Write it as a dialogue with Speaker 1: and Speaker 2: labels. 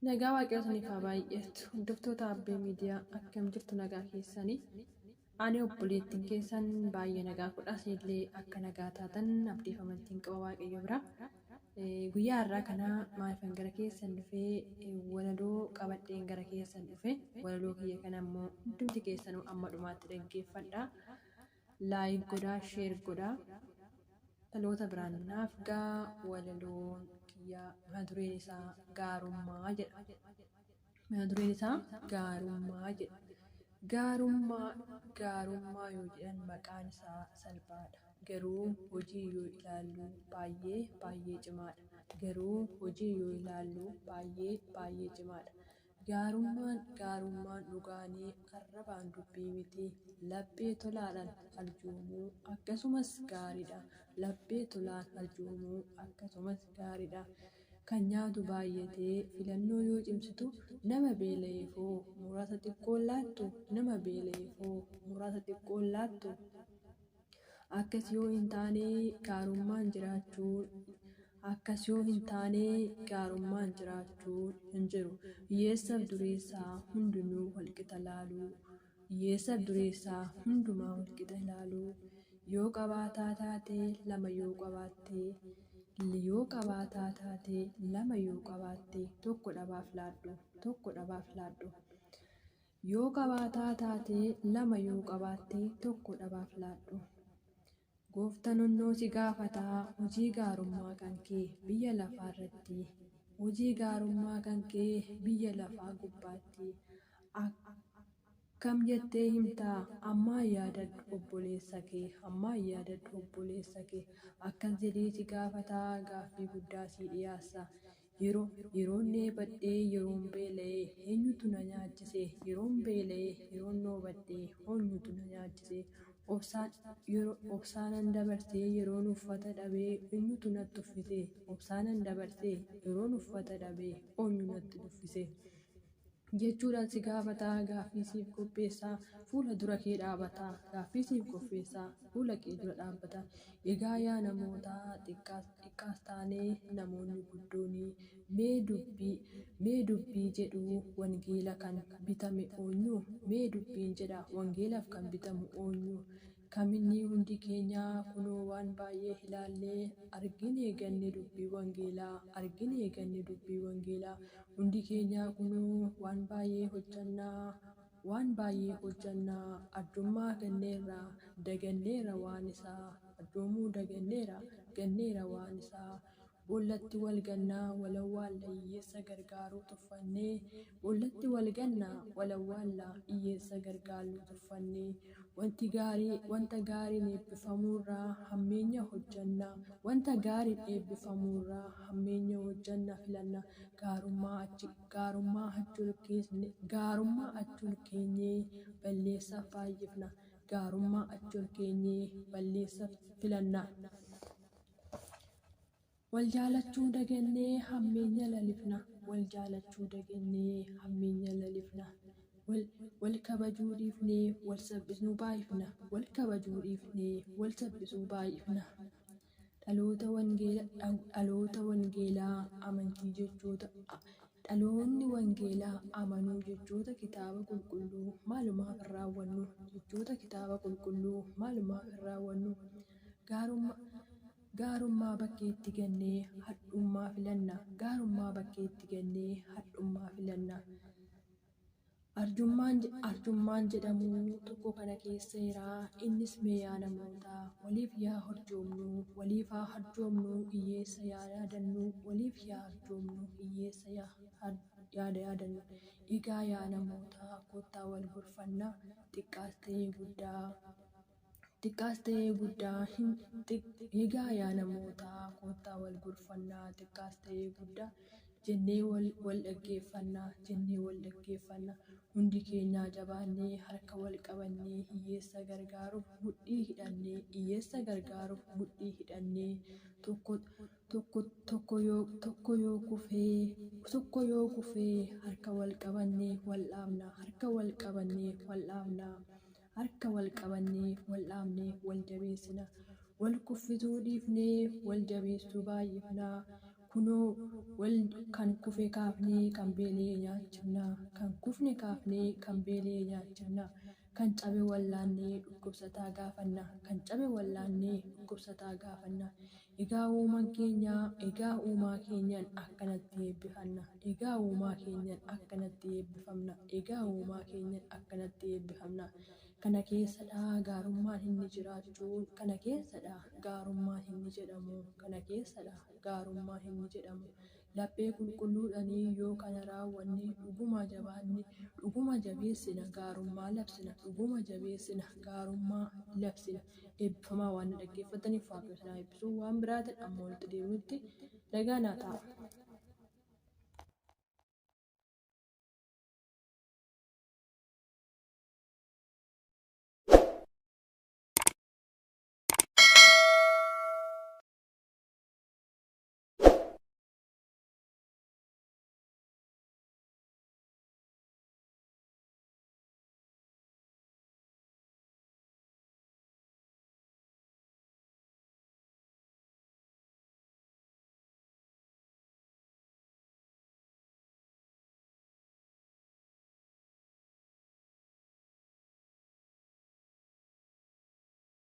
Speaker 1: Nagaa Waaqayyoon ifaa baay'eetu hordoftoota Abbee Miidiyaa akkam jirtu nagaa keessanii ani obboleettiin keessan baay'ee nagaa kudhaas illee akka nagaa taatan abdiif amantiin qaba Waaqayyo bira. Guyyaa har'aa kana maaliifan gara keessan dhufee walaloo qabadheen gara keessan dhufe walaloo kiyya kana ammoo hundumti keessanuu amma dhumaatti dhaggeeffadhaa. Laayik godhaa, sheer godhaa. Dhaloota biraan naaf gaa walaloon kiyyaa mata dureen isaa gaarummaa jedha. Mata dureen isaa gaarummaa jedha. Gaarummaa yoo jedhan maqaan isaa salphaadha. Garuu hojii yoo ilaallu baay'ee cimaadha. Gaarummaan dhugaanii arrabaan dubbii miti. Laphee tolaadhaan aljoomuu akkasumas gaariidha. Kan nyaatu baay'atee filannoo yoo cimsitu nama beela'eefoo muraasa xiqqoon laattu. Akkas yoo hin taane gaarummaan jiraachuu hin jiru. Hiyyeessaaf dureessaa hundinuu walqixa ilaaluu. Yoo qabaataa taate lama yoo qabaatte tokko dhabaaf laadhu. Yoo qabaataa taate lama yoo qabaatte tokko dhabaaf laadhu. Gooftaan onnoo si gaafataa hojii gaarummaa kan kee biyya lafaa gubbaatti akkam jettee himtaa ammaa yaadadhu obboleessa kee akkas jedhee si gaafataa gaaffii guddaa si dhiyaassa. Yeroon dheebadhee yeroon beela'ee eenyutu na nyaachise yeroon dheebadhee eenyutu na nyaachise. Obsaanan dabarsee yeroon uffata dhabee eenyutu natti uffise. Jechuudhaan si gaafataa gaaffii siif qopheessaa fuula dura kee dhaabbata. Egaa yaa namoota xiqqaas taanee namoonni guddoonii mee dubbii jedhu wangeela kan bitame oonyu. Kaminni hundi keenya kunoo waan baay'ee ilaallee argine ganne dubbii wangeelaa. Hundi keenya kunoo waan baay'ee hojjannaa addummaa ganneerra waan isaa. Boollatti wal gannaa walawwaalla hiyyeessa gargaaruu tuffannee. Wanta gaariin eebbifamuurraa hammeenya hojjanna filanna. Gaarummaa achuun keenyee balleessaaf filanna. Wal jaalachuu dagannee hammeenya lalifna. Wal kabajuu dhiifnee wal sabbisuu baay'ifna. Dhaloonni wangeelaa amanuu jechoota kitaaba qulqulluu maalumaaf hin raawwannu. Gaarummaa bakkeetti gannee hadhummaa filanna. Arjummaan jedhamu tokko kana keessa jira. Innis mee yaa namoota waliif haa harjoomnu hiyyeessa yaadannu. Egaa yaa namoota kottaa wal gorfannaa xiqqaas ta'ee guddaa jennee wal dhaggeeffannaa. Hundi keenya jabaannee harka wal qabannee hiyyeessa gargaaruuf mudhii hidhannee tokko yoo kufee harka wal qabannee wal jabeessina. Wal kuffisuu dhiifnee wal jabeessuu baay'ifna. kunoo wal kan kufe kaafnee kan beelee nyaachifna kan kufne kaafnee kan beelee nyaachifna kan cabe wallaannee dhukkubsataa gaafanna kan cabe wallaannee dhukkubsataa gaafanna egaa uumaan keenya egaa uumaa keenyan akkanatti eebbifanna egaa uumaa keenyan akkanatti eebbifamna egaa uumaa keenyan akkanatti eebbifamna kana keessadha gaarummaan inni jiraachuun kana keessadha gaarummaan inni jedhamu kana keessadha gaarummaan inni jedhamu laphee qulqulluudhaanii yoo kana raawwanne dhuguma jabaanne dhuguma jabeessina gaarummaa labsina dhuguma jabeessina gaarummaa labsina eebbifamaa waan dhaggeeffataniif waaqayyo sana eebbisuu waan biraatiin amma walitti deebinutti nagaa naa ta'a.